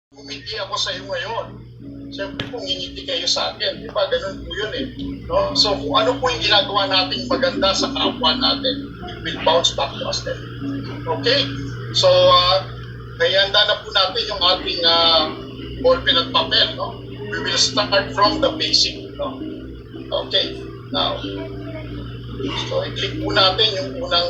Ngumiti ako sa iyo ngayon. Siyempre kung ngingiti kayo sa akin, di ba? Ganun po yun eh. No? So kung ano po yung ginagawa nating maganda sa kapwa natin, it will bounce back to us then. Okay? So, handa na po natin yung ating ballpen at papel. No? We will start from the basic. No? Okay. Now, so i-click po natin yung unang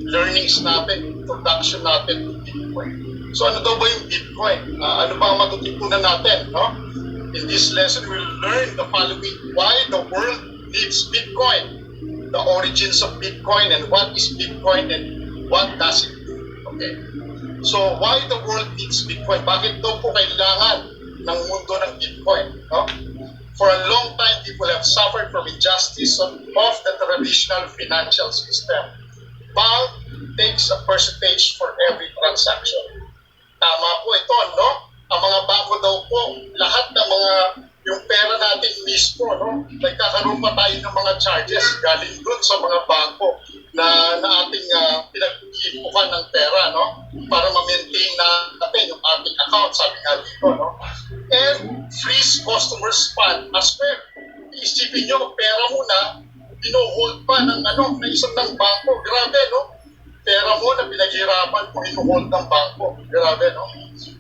learnings natin, introduction natin to Bitcoin. So ano daw ba yung Bitcoin? Ano ba ang matututunan natin? No? In this lesson, we'll learn the following: why the world needs Bitcoin, the origins of Bitcoin, and what is Bitcoin and what does it do. Okay. So why the world needs Bitcoin? Bakit daw po kailangan ng mundo ng Bitcoin? No? For a long time, people have suffered from injustice of the traditional financial system. Bank takes a percentage for every transaction. Tama po ito, no? Ang mga bangko daw po, lahat ng mga, yung pera natin mismo, no? Nagkakaroon pa tayo ng mga charges galing dun sa mga bangko na ating pinag-ipukan ng pera, no? Para ma-maintain natin yung ating account, sabi nga dito, no? And freeze customers' fund as well. Isipin nyo, pera mo na, hold pa ng isang ng bangko. Grabe, no? Pera mo na pinaghirapan kung ino-hold ng bangko. Grabe, no?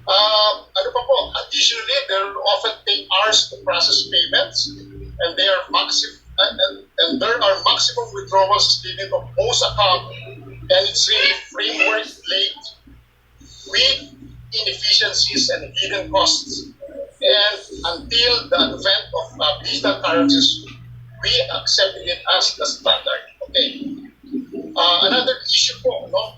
Ano pa po? Additionally, they're often take hours to process payments, and they are and there are maximum withdrawals limit of most accounts, and it's really framework late with inefficiencies and hidden costs. And until the advent of digital currencies, we accepted it as the standard. Okay. Another issue po, no?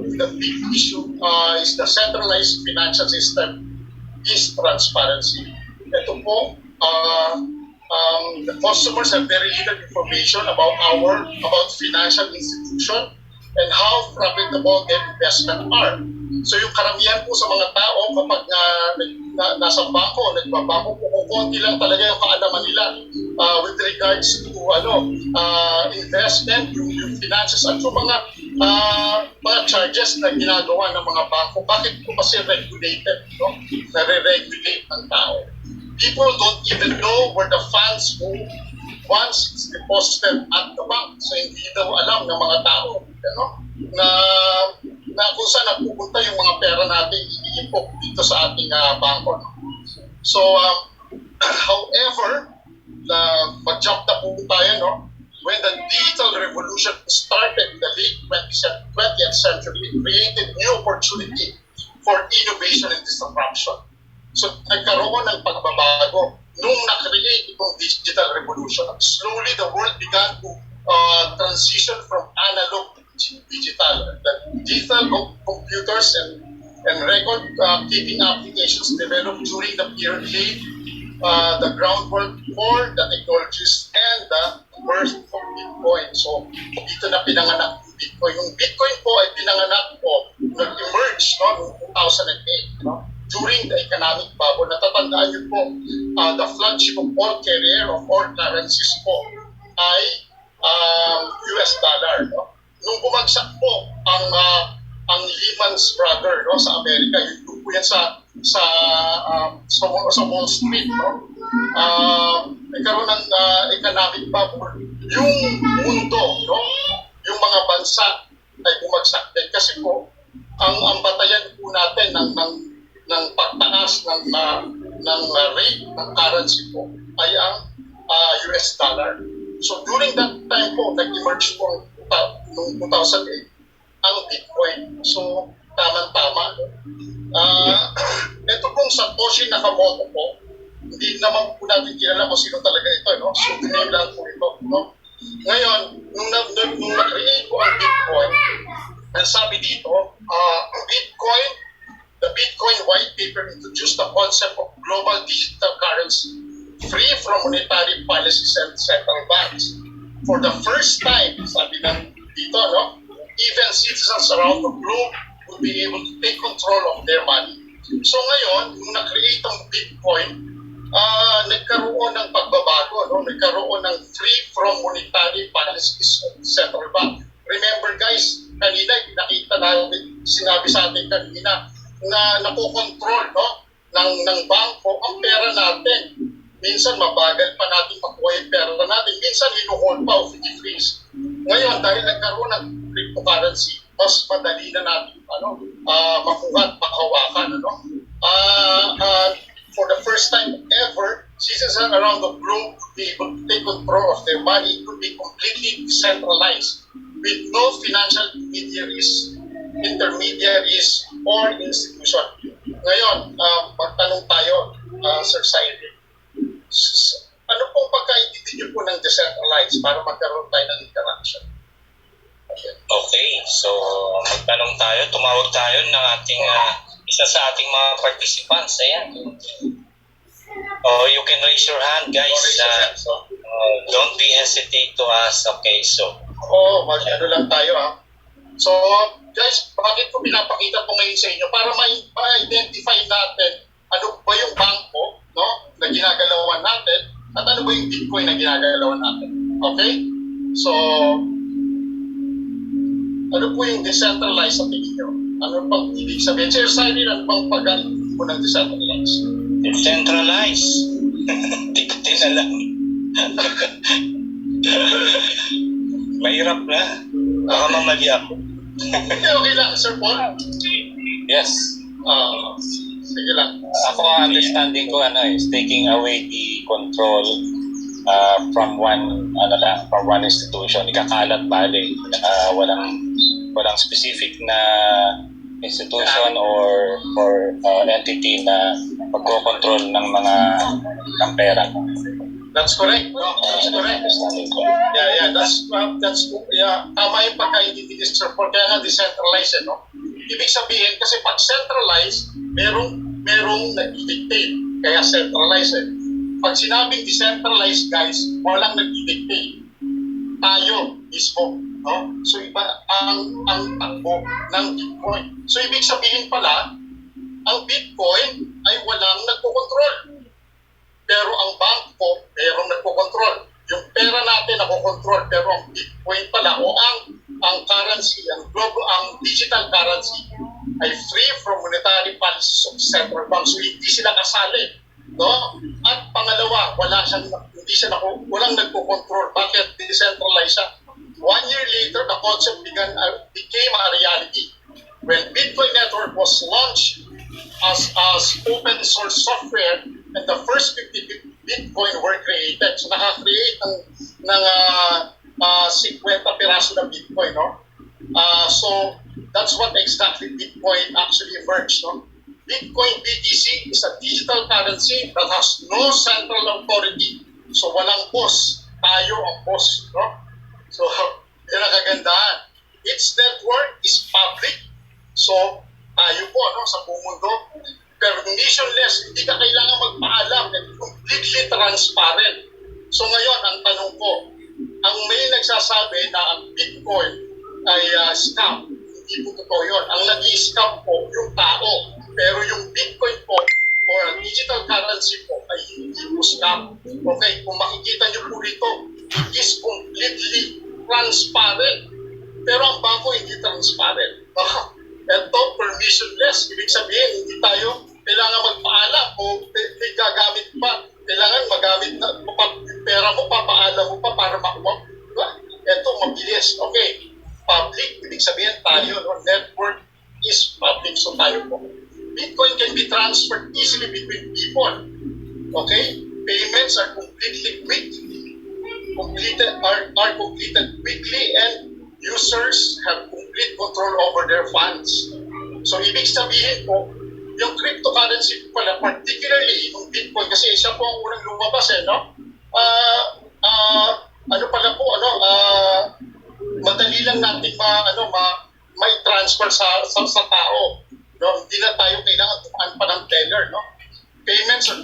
The big issue is the centralized financial system is transparency. Ito po, the customers have very little information about financial institution and how profitable their investment are. So yung karamihan po sa mga tao kapag nasa bangko, nagbabangko po, konti lang talaga yung kaalaman nila with regards to investment, yung finances at yung mga charges na ginagawa ng mga bangko. Bakit po kasi regulated, no? Nare-regulate ng tao. People don't even know where the funds go once it's deposited at the bank. So hindi daw alam ng mga tao, no? na kung saan napupunta yung mga pera natin i-impok dito sa ating bangko. No? So, however, mag-jump na po tayo, no? When the digital revolution started in the late 20th century, it created new opportunity for innovation and disruption. So, nagkaroon ng pagbabago nung na-create itong digital revolution. Slowly, the world began to transition from analog to digital. The digital computers and record-keeping applications developed during the period laid the groundwork for the technologies and the birth of Bitcoin. So, dito na pinanganak yung Bitcoin. Yung Bitcoin po ay pinanganak po, nag-emerge noong 2008, no? During the economic bubble. Natatandaan niyo po, the flagship of all carrier of all currencies po ay US dollar. No? Nung bumagsak po ang Lehman Brothers, no, sa Amerika, yung po yan sa Wall Street, no? Nagkaroon ng economic bubble. Yung mundo, no? Yung mga bansa ay bumagsak din kasi po ang batayan po natin ng pagtaas ng rate ng currency po ay ang US dollar. So during that time po, nag-emerge po noong 2008 ang Bitcoin. So tama-tama. Ito pong Satoshi Nakamoto po, hindi naman po natin kilala kung sino talaga ito, no? So name lang po ito, no? Ngayon, nung na-create po ang Bitcoin, ang sabi dito, the Bitcoin white paper introduced the concept of global digital currency free from monetary policies and central banks. For the first time, sabi ng dito, no, even citizens around the globe will be able to take control of their money. So ngayon, nung na-create ang Bitcoin, nagkaroon ng pagbabago, no? Nagkaroon ng free from monetary policies of central bank. Remember guys, kanina nakita natin, sinabi sa atin kanina, na nakokontrol, no, ng bangko ang pera natin. Minsan mabagal pa natin makuha yung pera natin. Minsan hinuhold pa o freeze. Ngayon, dahil nagkaroon ng cryptocurrency, mas madali na natin makuha at makahawakan. For the first time ever, citizens around the globe could be able to take control of their money. It could be completely decentralized with no financial intermediaries or institution. Ngayon, magtanong tayo, Sir Saidi. Ano pong pagkaintindi po ng decentralized para magkaroon tayo ng interaction? Okay, so magtanong tayo, tumawag tayo ng ating isa sa ating mga participants. Ayan. You can raise your hand, guys. Don't be hesitate to ask. Okay, so. Mag-ano lang tayo, ha. So, guys, bakit ko pinapakita po ngayon sa inyo? Para ma-identify natin ano ba yung bangko, no, na ginagalawan natin at ano ba yung Bitcoin na ginagalawan natin. Okay? So, ano po yung decentralized sa tingin nyo? Ano pang ibig sabihin? Sir Simon, ano pang pag-alipin po ng decentralized? Decentralized? Hindi ko tinalang. Mahirap na. Baka mamali ako. Okay lang, Sir Paul? Yes. Sige lang. Ako ang understanding ko is taking away the control from one institution. Ikakalat bali. Walang specific na institution or entity na magko-control ng pera. That's correct. No? That's correct. Yeah. Tama yung pagkaintindi ni Sir Paul. Kaya nga decentralized, no? Ibig sabihin, kasi pag centralized, merong nag-dictate. Kaya centralized. Pag sinabing decentralized, guys, walang nag-dictate. Tayo mismo. No? So iba ang takbo ng Bitcoin. So ibig sabihin pala, ang Bitcoin ay walang nagkokontrol. Pero ang bangko, merong nagkokontrol. Yung pera natin nagkokontrol, pero ang Bitcoin pala o ang currency, ang digital currency ay free from monetary policies of central bank. So hindi sila kasali, no? At pangalawa, walang nagkokontrol. Bakit decentralized siya? 1 year later, the concept became a reality. When Bitcoin network was launched as open source software, and the first 50 Bitcoin were created. So naka-create ng 50 piraso ng Bitcoin, no? So that's what exactly Bitcoin actually emerged, no? Bitcoin BTC is a digital currency that has no central authority. So walang boss. Tayo ang boss, no? So, yan ang kagandahan. Its network is public. So, tayo po, no, sa buong mundo, permissionless, hindi ka kailangan magpaalam, completely transparent. So ngayon, ang tanong ko, ang may nagsasabi na ang Bitcoin ay scam, hindi po totoo yun. Ang nag-i-scam po yung tao, pero yung Bitcoin po or ang digital currency po ay hindi po scam. Okay, kung makikita nyo po rito, it is completely transparent. Pero ang bangko hindi transparent. Ito, permissionless. Ibig sabihin, hindi tayo kailangan magpaalam o may gagamit pa. Kailangan magamit na pera mo, papaalam mo pa para makuha. Diba? Ito, mabilis. Okay. Public, ibig sabihin tayo, no? Network is public, so tayo po. Bitcoin can be transferred easily between people. Okay? Payments are completed quickly and users have complete control over their funds. So, ibig sabihin po, yung cryptocurrency pala, particularly yung Bitcoin, kasi siya po ang unang lumabas, no? Madali lang natin may transfer sa tao. No? Hindi na tayo kailangan tumaan pa ng teller, no? Payments are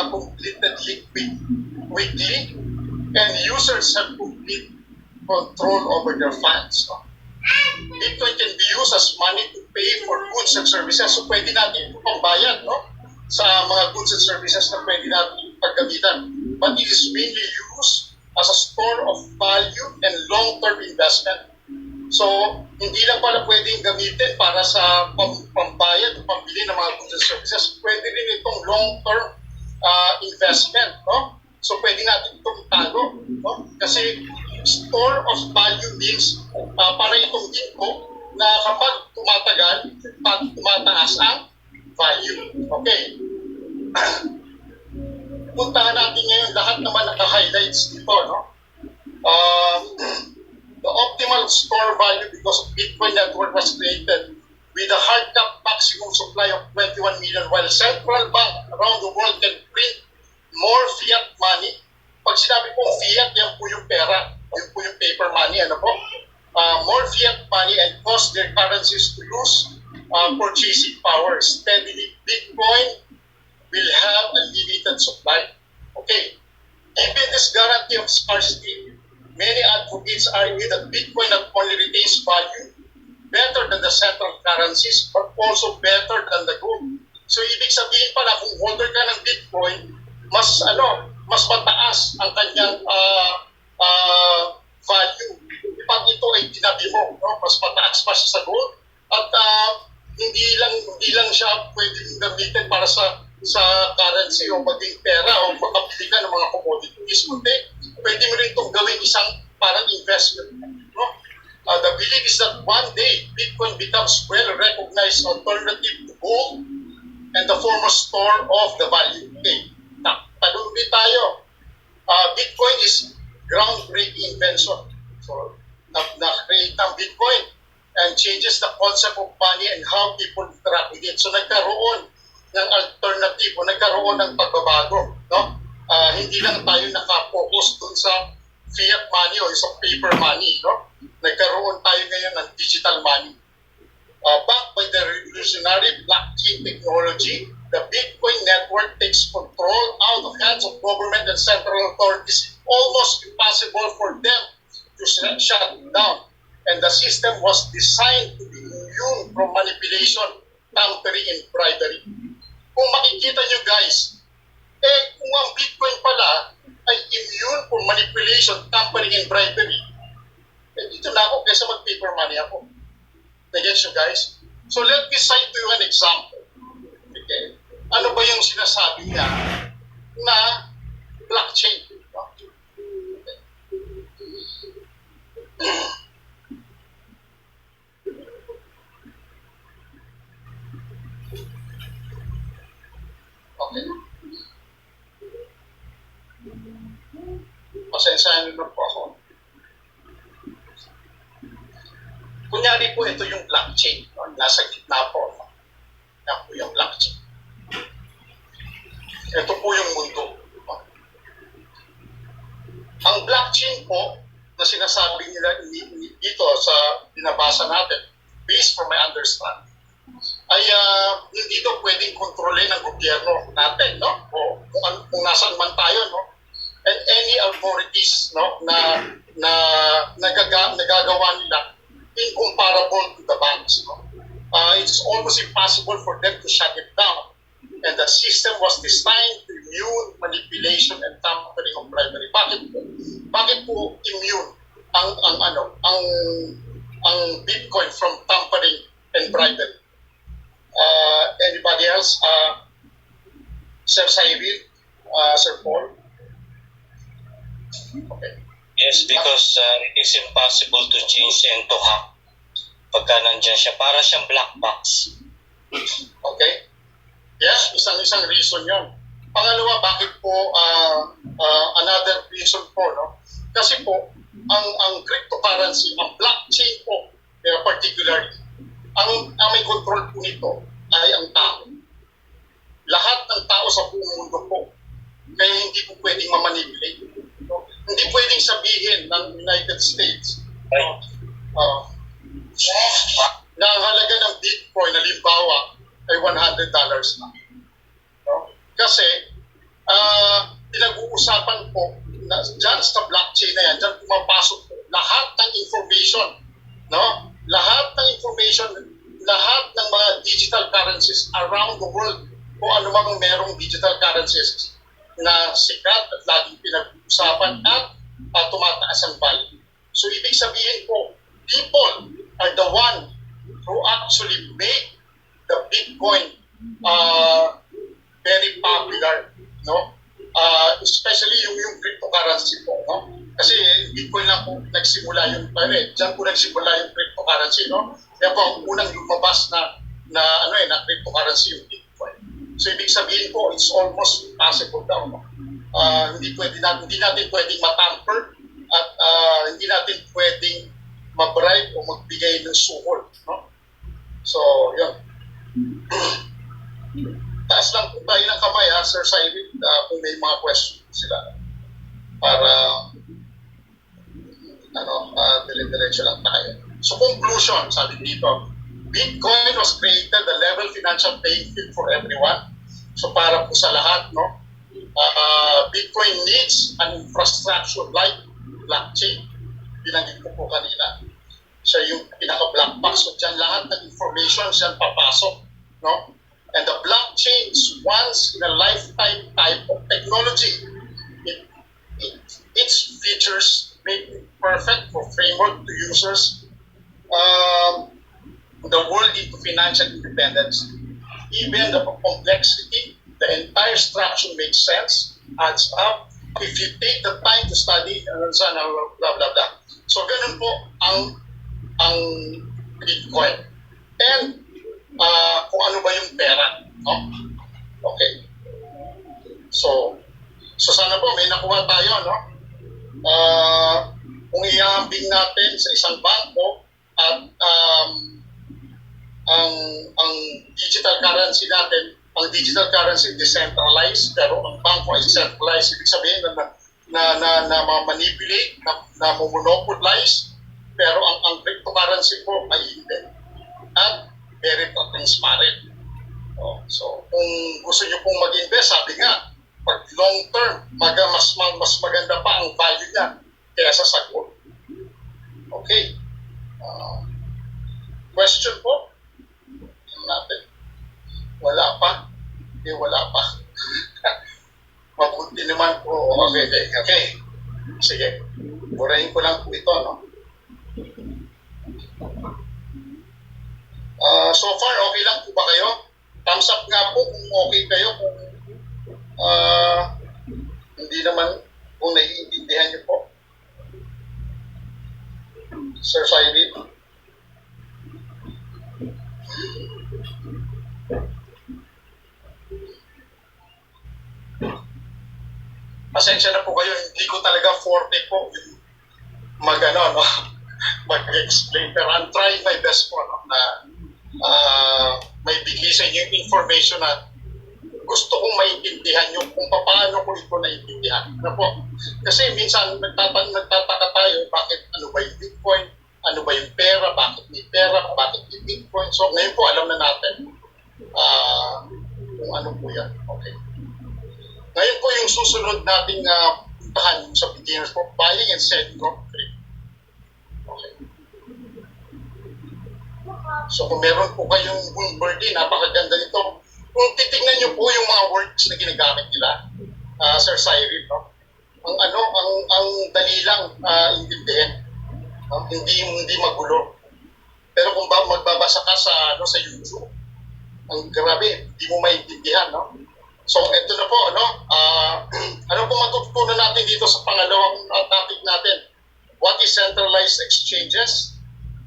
completed quickly, and users have complete control over their funds. No? Bitcoin can be used as money to pay for goods and services. So pwede natin ito pambayad, no? Sa mga goods and services na pwede natin paggamitan. But it is mainly used as a store of value and long-term investment. So, hindi lang pala pwedeng gamitin para sa pambayad o pambili ng mga goods and services. Pwede rin itong long-term investment, no? So, pwede natin itong itago, no? Kasi store of value means para itong ginko na kapag tumatagal, tumataas ang value. Okay. Puntahan natin ngayon lahat naman naka-highlights dito, no? The optimal store value because of Bitcoin network was created with a hard cap maximum supply of 21 million while central bank around the world can print more fiat money. Pag sinabi pong fiat, yan po yung pera, yan po yung paper money, ano po? More fiat money and cause their currencies to lose purchasing power. Steadily, Bitcoin will have a limited supply. Okay. Given this guarantee of scarcity, many advocates argue that Bitcoin not only retains value better than the central currencies, but also better than the gold. So, ibig sabihin pala, kung holder ka ng Bitcoin, mas mataas ang kanyang value. Pag ito ay tinabi mo, no? Mas mataas pa siya sa gold. At hindi lang siya pwedeng gamitin para sa currency o maging pera o makapili ka ng mga commodities. Kundi, pwede mo rin itong gawin isang parang investment. No? The belief is that one day, Bitcoin becomes well-recognized alternative to gold and the former store of the value. Okay, talubi tayo. Bitcoin is groundbreaking invention. So, na-create ng Bitcoin and changes the concept of money and how people interact with it. So, nagkaroon ng alternative o nagkaroon ng pagbabago. No? Hindi lang tayo nakapokus dun sa fiat money o sa paper money. No? Nagkaroon tayo ngayon ng digital money. Backed by the revolutionary blockchain technology, the Bitcoin network takes control out of hands of government and central authorities. Almost impossible for them to shut down. And the system was designed to be immune from manipulation, tampering, and bribery. Kung makikita nyo guys, kung ang Bitcoin pala ay immune from manipulation, tampering, and bribery, dito na ako kaysa mag-paper money ako. Nag-gets you guys? So let me cite to you an example. Okay? Ano ba yung sinasabi niya na blockchain? Okay. Pasensyahan nyo po ako. Kunyari po ito yung blockchain. Nasa gitna po. Yan po yung blockchain. Ito po yung mundo. Ang blockchain po na sinasabi nila dito sa binabasa natin, based from my understanding, ay hindi ito pwedeng kontrolin ng gobyerno natin, no? O kung nasaan man tayo, no? And any authorities, no, na nagagawa nila incomparable to the banks, no? It's almost impossible for them to shut it down. And the system was designed to immune manipulation and tampering of bribery. Bakit po immune ang Bitcoin from tampering and bribery? Anybody else? Sir Cyril? Sir Paul? Okay. Yes, because it is impossible to change and to hack pagka nandyan siya. Para siyang black box. Okay. Yes, isang reason yon. Pangalawa, bakit po another reason po, no? Kasi po, ang cryptocurrency, ang blockchain po, particularly, ang may control po nito ay ang tao. Lahat ng tao sa buong mundo po. Kaya hindi po pwedeng mamanipulate. No? Hindi pwedeng sabihin ng United States na ang halaga ng Bitcoin, halimbawa, ay $100 na. No? Kasi, pinag-uusapan po na dyan sa blockchain na yan, dyan pumapasok po lahat ng information, no? Lahat ng information, lahat ng mga digital currencies around the world, kung ano mang merong digital currencies na sikat at laging pinag-uusapan at tumataas ang value. So, ibig sabihin po, people are the one who actually make the Bitcoin very popular, no? Especially yung cryptocurrency po, no? Kasi Bitcoin lang po nagsimula yung diyan po nagsimula yung cryptocurrency, no? Kaya po ang unang lumabas na cryptocurrency yung Bitcoin. So ibig sabihin po, it's almost possible daw, no? Hindi natin pwedeng matamper at hindi natin pwedeng mabribe o magbigay ng suhol, no? So, yun. Taas lang po tayo ng kamay, ha, Sir Cyril, kung may mga questions sila. Para, dire-diretso lang tayo. So, conclusion, sabi dito, Bitcoin was created a level financial playing field for everyone. So, para po sa lahat, no? Bitcoin needs an infrastructure like blockchain. Binanggit ko po kanina. Siya yung pinaka-black box. So, dyan lahat ng information dyan papasok, no? And the blockchain is once in a lifetime type of technology. Its features make it perfect for framework to users the world into financial independence. Even the complexity, the entire structure makes sense, adds up. If you take the time to study, blah, blah, blah. So, ganun po ang Bitcoin. And kung ano ba yung pera, no? Okay. So sana po may nakuha tayo, no? Kung ihambing natin sa isang bangko at ang digital currency natin, ang digital currency decentralized, pero ang bangko ay centralized. Ibig sabihin na ma-manipulate, na monopolize, pero ang cryptocurrency po ay hindi. At very transparent. So, kung gusto nyo pong mag-invest, sabi nga, pag long term, mas maganda pa ang value niya kaysa sa gold. Okay. Question po? Natin. Wala pa? Wala pa. Mabuti naman po. Okay. Sige. Burahin ko lang po ito, no? So far, okay lang po ba kayo? Thumbs up nga po kung okay kayo, kung hindi naman, kung naiintindihan niyo po. Sir Cyril? Pasensya na po kayo, hindi ko talaga forte po yung mag-explain, pero I'm trying my best po, no, na may bigay sa inyo yung information na gusto kong maintindihan nyo kung paano ko ito naiintindihan. Ano po? Kasi minsan nagtataka tayo, bakit ano ba yung Bitcoin, ano ba yung pera, bakit may pera, bakit may Bitcoin. So ngayon po alam na natin kung ano po yan. Okay. Ngayon po yung susunod nating puntahan sa beginners po, buying and selling of crypto. Okay. So kung meron po kayong MoonBirdie, napakaganda nito. Kung titingnan niyo po yung mga words na ginagamit nila, Sir Cyril, no? Ang dali lang intindihin. No? Hindi magulo. Pero kung magbabasa ka sa YouTube, ang grabe, hindi mo maintindihan, no? So ito na po, ano po matutunan natin dito sa pangalawang topic natin? What is centralized exchanges?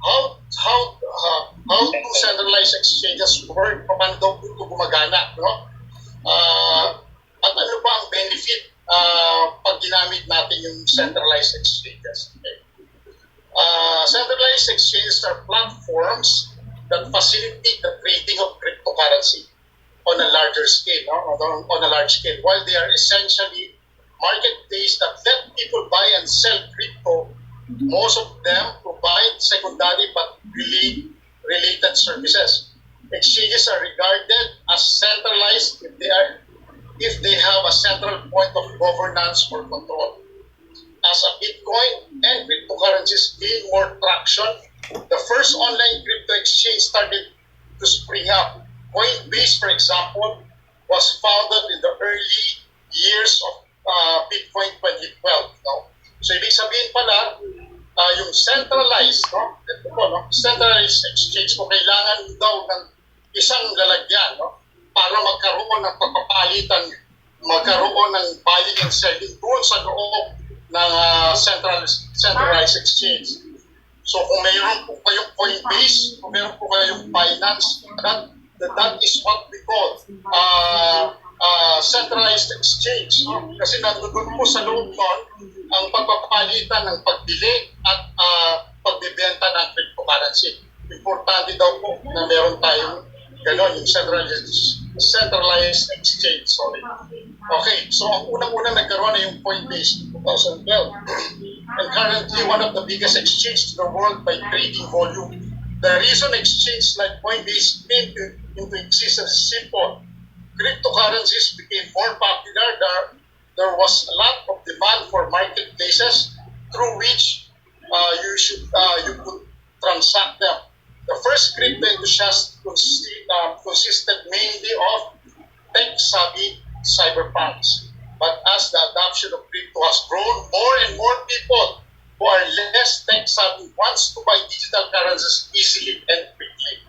How do centralized exchanges work? Paano daw ito gumagana? No? At ano ba ang benefit pag ginamit natin yung centralized exchanges? Okay. Centralized exchanges are platforms that facilitate the trading of cryptocurrency on a larger scale, no? On a large scale, while they are essentially marketplaces that let people buy and sell crypto. Most of them provide secondary but related services. Exchanges are regarded as centralized if they have a central point of governance or control. As a Bitcoin and cryptocurrencies gain more traction, the first online crypto exchange started to spring up. Coinbase, for example, was founded in the early years of Bitcoin 2012. No? So ibig sabihin pala, yung centralized, no? Ito po, no? Centralized exchange po, kailangan daw ng isang lalagyan, no? Para magkaroon ng pagpapalitan, magkaroon ng buying and selling doon sa loob ng centralized exchange. So kung mayroon po kayong Coinbase, kung mayroon po kayong Binance, that is what we call centralized exchange. No? Kasi nandun po sa loob nun ang pagpapalitan ng pagbili at pagbibenta ng cryptocurrency. Importante daw po na meron tayong gano'n, yung centralized exchange. Sorry. Okay, so ang unang-unang nagkaroon na yung Coinbase 2012. And currently one of the biggest exchanges in the world by trading volume. The reason exchange like Coinbase came into existence is simple. Cryptocurrencies became more popular. There was a lot of demand for marketplaces through which you could transact them. The first crypto enthusiasts consisted mainly of tech-savvy cyberpunks. But as the adoption of crypto has grown, more and more people who are less tech-savvy wants to buy digital currencies easily and quickly.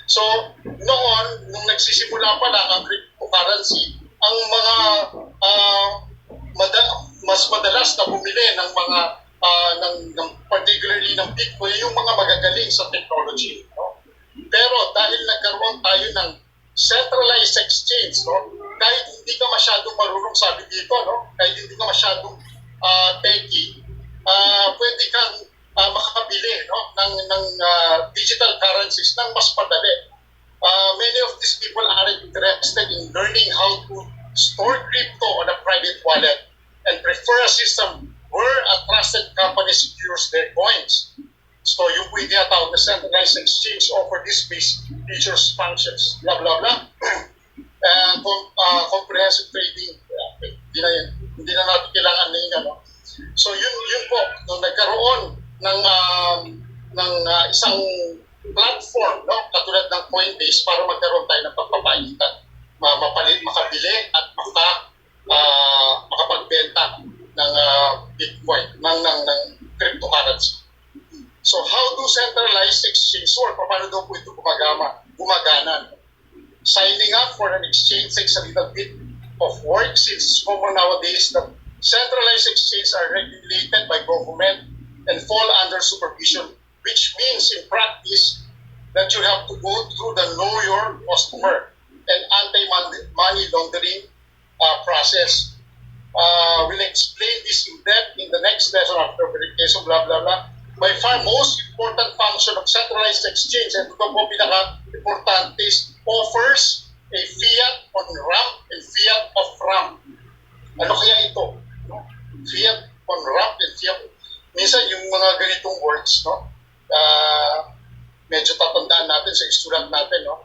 So, noon, nung nagsisimula pa lang ang cryptocurrency, ang mga mas madalas na bumili ng mga ng particularly ng Bitcoin yung mga magagaling sa technology, no? Pero dahil nagkaroon tayo ng centralized exchange, no? Kahit hindi ka masyadong marunong, sabi dito, no? Kahit hindi ka masyadong techie, pwede kang makabili, no? ng digital currencies ng mas padali. Many of these people are interested in learning how to store crypto on a private wallet and prefer a system where a trusted company secures their coins. So yung po yung tinatawag na centralized exchange offer these features, functions, blah, blah, blah. And comprehensive trading, hindi na natin kailangan na yun, ano. So yun po, nung nagkaroon ng isang platform, no, katulad ng Coinbase, para magkaroon tayo ng pagpapalitan, makabili at makapagbenta ng Bitcoin, ng cryptocurrency. So how do centralized exchange work? Paano daw po ito gumagana? Signing up for an exchange takes a little bit of work since it's common nowadays that centralized exchanges are regulated by government and fall under supervision, which means in practice that you have to go through the know your customer and anti-money laundering process. We'll explain this in depth in the next lesson after verification, blah, blah, blah. By far, most important function of centralized exchange, and ito po pinaka-importante, is offers a fiat on ramp and fiat off ramp. Ano kaya ito? No? Fiat on ramp and fiat. Minsan yung mga ganitong words, no? Medyo tatandaan natin sa isulat natin, no?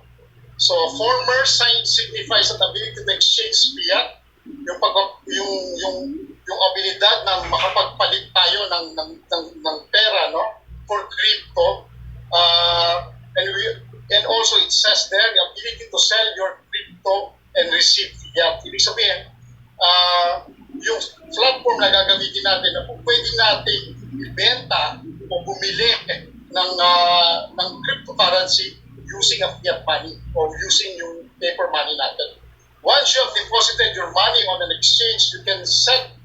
So, former sign signifies an ability to exchange fiat, yung abilidad na makapagpalit tayo ng pera, no, for crypto, and also it says there the ability to sell your crypto and receive fiat. Ibig sabihin, yung platform na gagamitin natin na pwede natin ibenta o bumili ng cryptocurrency using a fiat money or using yung paper money natin. Once you have deposited your money on an exchange, you can set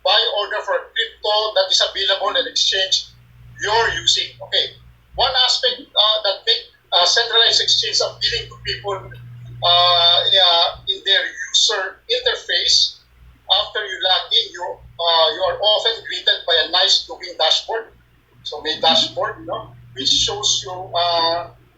buy order for a crypto that is available in exchange you're using. Okay. One aspect that make centralized exchange appealing to people in their user interface, after you log in, you are often greeted by a nice-looking dashboard. So may dashboard, no, which shows you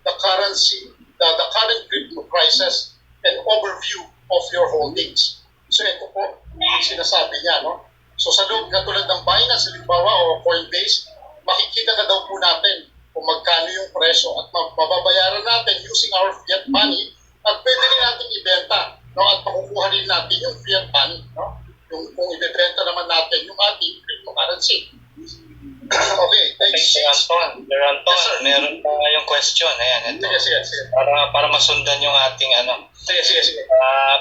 the currency, the current crypto prices, and overview of your holdings. So ito po yung sinasabi niya, no? So sa loob, katulad ng Binance, halimbawa, o Coinbase, makikita na daw po natin kung magkano yung presyo at mababayaran natin using our fiat money at pwede rin natin ibenta, no? At makukuha rin natin yung fiat money, no? Yung kung ibebenta naman natin yung ating cryptocurrency. Okay, thanks. Anton, yes, meron pa yung question. Ayan, ito. Sige. Para masundan yung ating ano. Sige.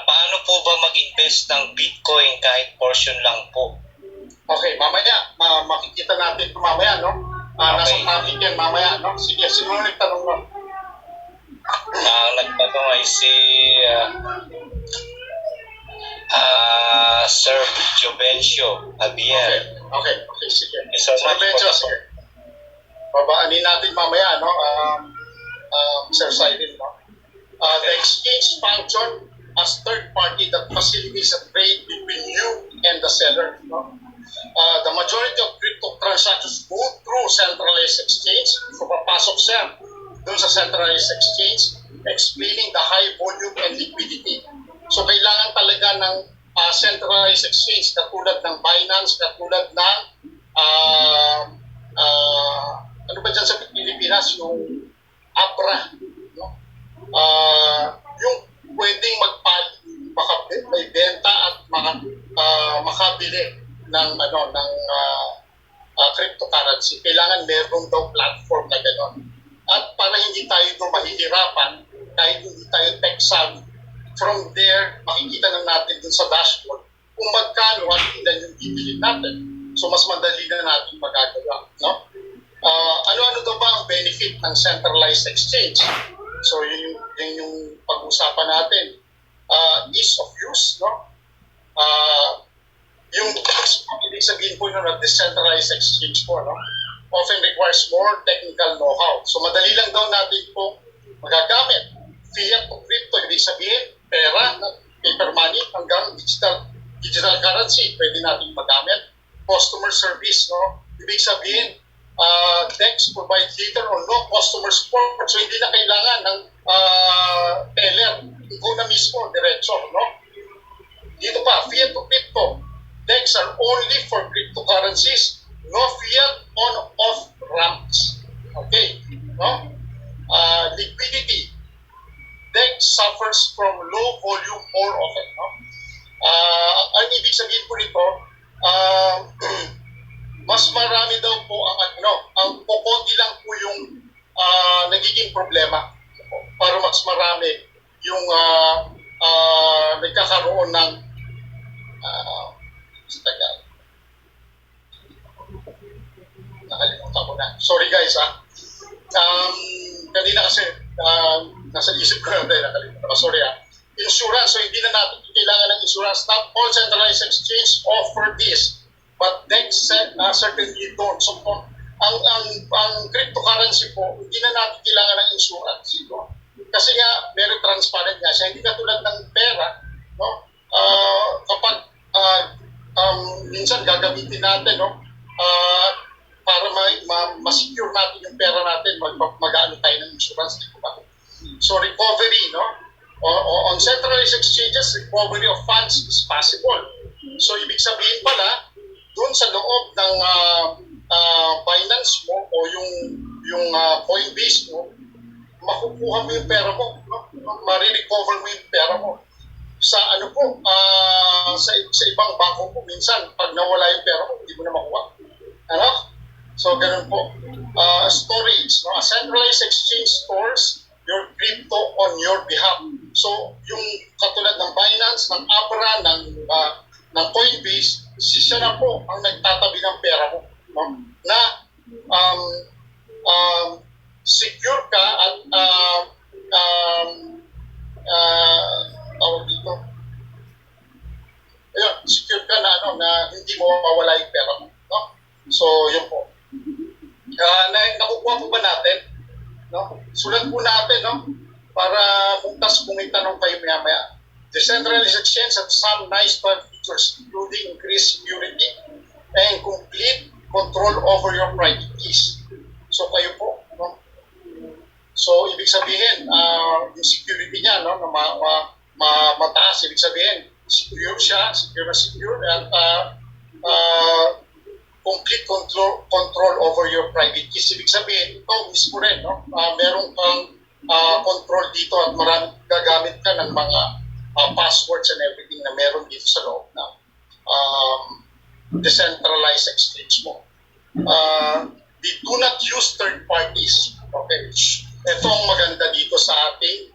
Paano po ba mag-invest ng Bitcoin kahit portion lang po? Okay, mamaya, makikita natin ito mamaya, no? natin yan mamaya, no? Sige, sino na nagtanong mo? Ang nagtanong ay si Sir Jovencio Javier. Okay, sige. So much Medyo, sige. Babaanin natin mamaya, no? Sir Cyril, no? The exchange function as third party that facilitates a trade between you and the seller, no? The majority of crypto transactions go through centralized exchange. So papasok siya doon sa centralized exchange, explaining the high volume and liquidity. So kailangan talaga ng centralized exchange katulad ng Binance, katulad ng ano ba dyan sa Pilipinas, yung APRA, no? Yung pwedeng may benta at makabili ng cryptocurrency. Kailangan meron daw platform na gano'n. At para hindi tayo ito mahihirapan, kahit hindi tayo tech savvy, from there, makikita na natin dun sa dashboard kung magkano at ilan yung bibili natin. So, mas madali na natin magagawa, no? Ano-ano daw ba ang benefit ng centralized exchange? So, yun yung pag-usapan natin. Ease of use, no? Yung ibig sabihin po ng decentralized exchange po, no? Often requires more technical know-how. So, madali lang daw natin po magagamit. Fiat to crypto, ibig sabihin, pera, paper money, hanggang digital currency, pwede natin magamit. Customer service, no? Ibig sabihin, DEX provide little or no customer support. So, hindi na kailangan ng teller. Ikaw na mismo, diretso, no? Dito pa, fiat to crypto. DEX are only for cryptocurrencies. No fiat on-off ramps. Okay, no? Liquidity. DEX suffers from low volume more often, no? Ang ibig sabihin po nito, mas marami daw po ang kukunti lang po yung nagiging problema para mas marami yung nagkakaroon ng nakalimutan ko na. Sorry guys, kanina kasi nasa isip ko na nakalimutan ko. Sorry Insurance, so hindi na natin kailangan ng insurance. Not all centralized exchange offer this, but DEX certainly don't. So ang cryptocurrency po, hindi na natin kailangan ng insurance. No? Kasi nga, very transparent nga siya. Hindi katulad ng pera, no? Kapag minsan gagamitin natin, no? Para ma-secure natin yung pera natin, mag-ano tayo ng insurance, di ba? So recovery, no? On centralized exchanges, recovery of funds is possible. So ibig sabihin pala, doon sa loob ng Binance mo o yung Coinbase mo, makukuha mo yung pera mo, no? Ma-recover mo yung pera mo. Sa sa ibang bangko po, minsan pag nawala yung pera mo, hindi mo na makuha. Ano? So ganun po. Storage, no? A centralized exchange stores your crypto on your behalf. So yung katulad ng Binance, ng APRA, ng Coinbase, siya na po ang nagtatabi ng pera mo, no? Na secure ka at tawag dito. Ayun, secure ka na hindi mo mawala yung pera mo, no? So yun po. Nakukuha po ba natin? No? Sulat po natin, no? Para kung may tanong kayo maya-maya. The centralized exchange has some nice features, including increased security and complete control over your private keys. So kayo po, no? So ibig sabihin, yung security niya, no, na mataas, ibig sabihin, secure siya, secure, at complete control over your private keys. Ibig sabihin, ito mismo rin, no? Meron kang control dito at maraming gagamit ka ng mga passwords and everything na meron dito sa loob ng decentralized exchange mo. They do not use third parties. Okay. Ito ang maganda dito sa ating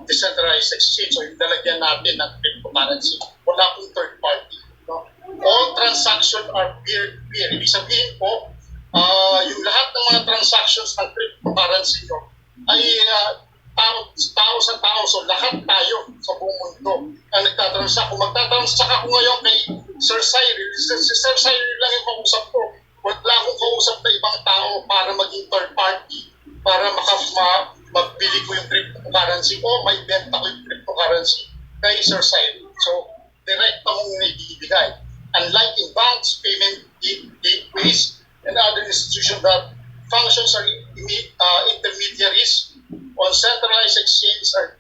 decentralized exchange. So, yung lalagyan natin ng cryptocurrency, wala pong third party. No? All transactions are peer-to-peer. Ibig sabihin po, yung lahat ng mga transactions ng cryptocurrency nyo ay tao sa tao. So lahat tayo sa buong mundo ang nagtatransact. Kung magtatransact ako ngayon kay Sir Cyril, si Sir Cyril lang yung kausap ko. Wala akong kausap na ibang tao para maging third party, para magbili ko yung cryptocurrency o may benta ko yung cryptocurrency kay Sir Cyril. So, direct na mong ibibigay. Unlike in banks, payment gateways, and other institutions that functions are intermediaries on centralized exchanges are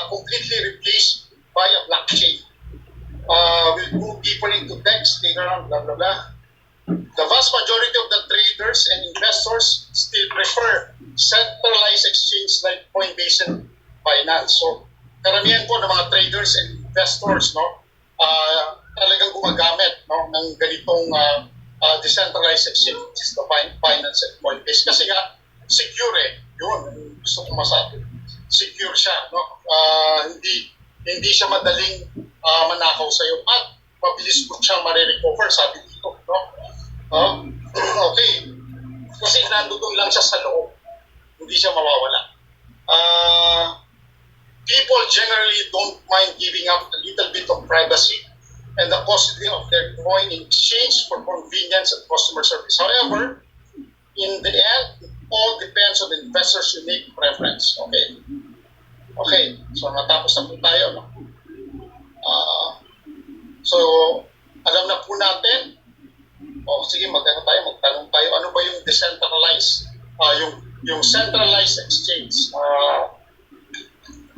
completely replaced by a blockchain. We'll move deeper into text later on, blah, blah, blah. The vast majority of the traders and investors still prefer centralized exchanges like Coinbase and Binance. So, karamihan po ng mga traders and investors, no, talagang gumagamit, no, ng ganitong decentralized exchange, which is the Binance and Coinbase. Kasi nga, secure yun, gusto kong masabi. Secure siya, no? Hindi siya madaling manakaw sa'yo at mabilis mo siyang marirecover, sabi dito, no? Okay. Kasi nandoon lang siya sa loob. Hindi siya mawawala. People generally don't mind giving up a little bit of privacy and the custody of their coin in exchange for convenience and customer service. However, in the end, it all depends on the investor's unique preference. Okay. So, natapos na po tayo, no? So, alam na po natin. Sige, magtanong tayo. Ano ba yung decentralized, yung centralized exchange?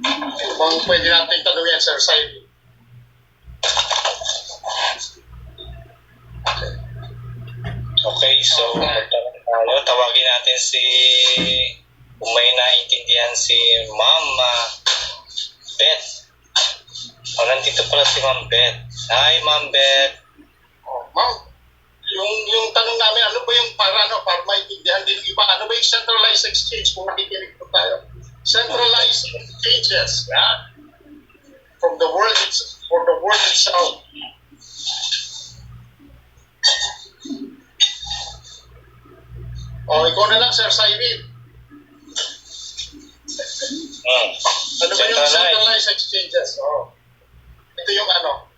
Ano bang pwede natin tanongin, Sir Saidi? Okay, so tawagin natin kung may naintindihan si Ma'am Beth. Nandito pala si Ma'am Beth. Hi, Ma'am Beth. Ma'am, yung tanong namin, ano ba yung para maintindihan din ng iba, ano ba yung centralized exchange kung nakikinig po tayo? Centralized exchanges, for the world itself. Ikaw na lang, Sir Cyril. Ano ba yung centralized exchanges? Ito yung ano.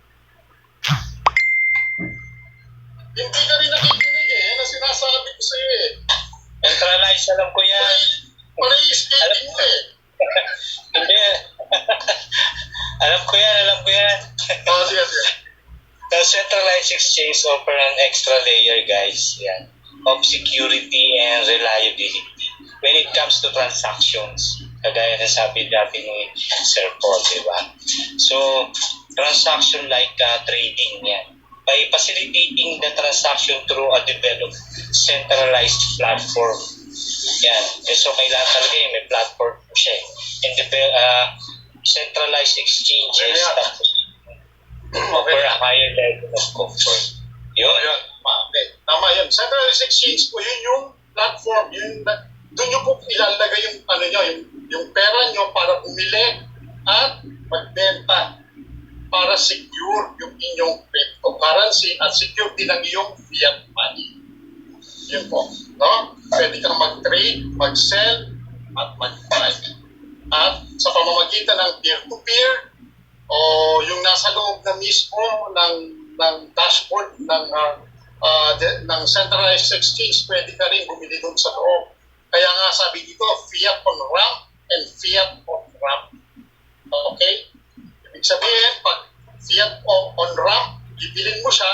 Hindi ka rin nakikinig Ano sinasabi ko sa'yo Centralized, alam ko yan. Pare-skating mo Hindi. Alam ko yan. Sige. The centralized exchange offer an extra layer, guys, of security and reliability when it comes to transactions. Kagaya ng sabi dati ni Sir Paul, di ba? So, transaction like trading by facilitating the transaction through a developed centralized platform. So kailangan talaga may platform siya. And centralized exchanges offer a higher level of comfort. Yun. Okay. Tama yun. Centralized exchange po, yun yung platform. Doon nyo po ilalagay yung pera nyo para bumili at magbenta para secure yung inyong cryptocurrency at secure din ang iyong fiat money. Yun po. No? Pwede kang mag-trade, mag-sell, at mag-buy. At sa pamamagitan ng peer-to-peer o yung nasa loob na mismo ng dashboard ng centralized exchange, pwede ka rin bumili doon sa loob. Kaya nga sabi dito, fiat on ramp and fiat on ramp. Okay? Ibig sabihin, pag fiat on ramp, bibilin mo siya,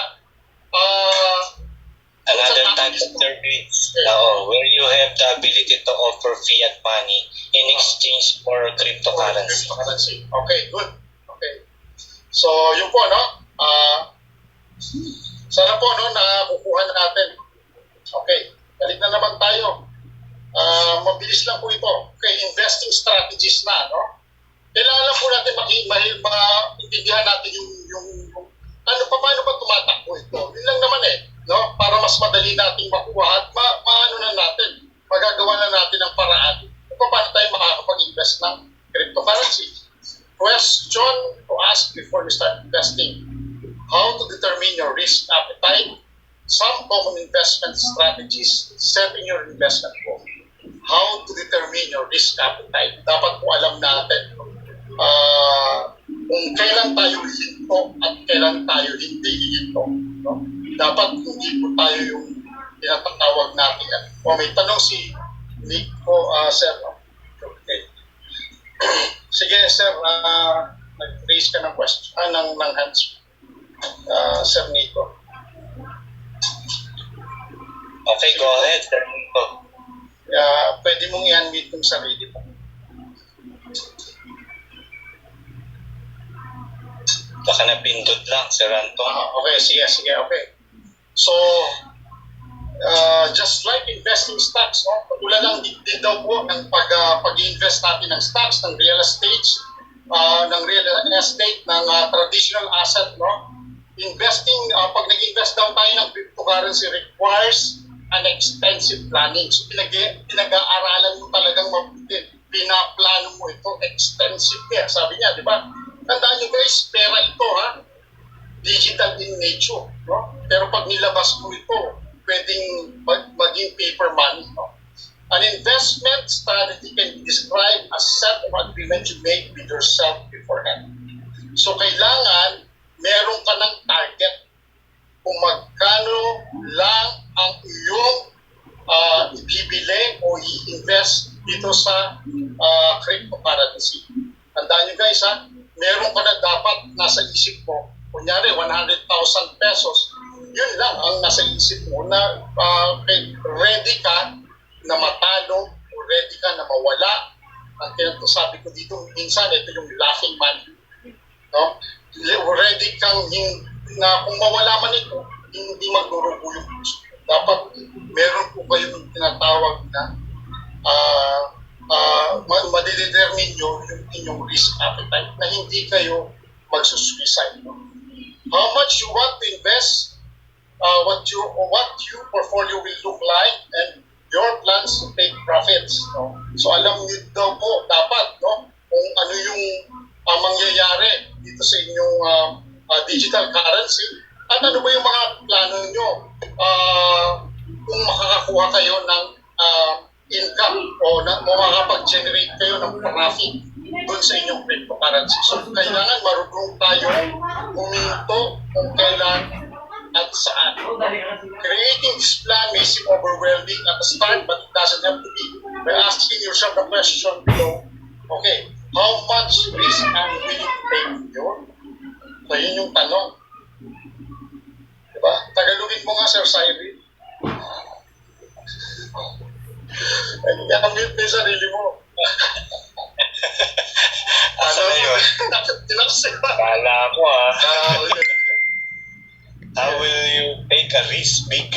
another type of service where you have the ability to offer fiat money in exchange for cryptocurrency. Okay, good. Okay. So, yun po, no? Sana po, no, nakukuha natin. Okay, balik na naman tayo. Mabilis lang po ito. Okay, investing strategies na, no? Kailangan po natin maintindihan natin yung paano ba tumatakbo ito. Yun lang naman no? Para mas madali nating makuha at maano na natin, magagawa na natin ang paraan kung paano tayo makakapag-invest ng cryptocurrency. Question to ask before you start investing. How to determine your risk appetite some common investment strategies set in your investment book. How to determine your risk appetite. Dapat po alam natin kung kailan tayo hihinto at kailan tayo hindi hihinto. No? Dapat hindi po tayo yung tinatawag natin. May tanong si Nico, sir. Okay. Sige, sir. Nag-raise ka ng question, ng hands. Sir Nico. Okay, go ahead, Sir Nico. Pwede mong i-unmute yung sarili mo. Baka napindot lang, Sir Anton. Okay, sige, okay. So, just like investing stocks, no? Katulad lang din daw po ng pag-invest natin ng stocks, ng real estate, ng traditional asset, no? Investing, pag nag-invest daw tayo ng cryptocurrency requires an extensive planning. So, pinag-aaralan mo talagang mabuti. Pinaplano mo ito, extensive kaya. Sabi niya, di ba? Tandaan nyo guys, pera ito, ha? Digital in nature, no? Pero pag nilabas mo ito, pwedeng maging paper money, no? An investment strategy can be described as set of agreements you make with yourself beforehand. So, kailangan meron ka ng target kung magkano lang ang iyong ibibili o i-invest dito sa cryptocurrency. Tandaan nyo guys, ha? Meron ka na dapat nasa isip mo. Kunyari, 100,000 pesos. Yun lang ang nasa isip mo na ready ka na matalo o ready ka na mawala. Ang sabi ko dito, minsan ito yung laughing money. No? Ready kang na kung mawala man ito, hindi magdurugo yung puso. Dapat meron po kayong tinatawag na madidetermine nyo yung inyong risk appetite na hindi kayo magsusuicide. No? How much you want to invest, what your portfolio will look like, and your plans to take profits. No? So alam nyo daw po dapat, no, kung ano yung mangyayari dito sa inyong digital currency at ano ba yung mga plano nyo kung makakakuha kayo ng income o makakapag-generate kayo ng profit doon sa inyong cryptocurrency. So kailangan marunong tayo huminto kung kailan at saan. Creating this plan may seem overwhelming at the start, but it doesn't have to be. By asking yourself the question below, okay, how much risk am I willing to take yun? So yun yung tanong. Diba? Tagalogin mo nga, Sir Cyril. Nakamute mo yung sarili mo. Ano na yun? Kala mo, ha? How will you take a risk? Big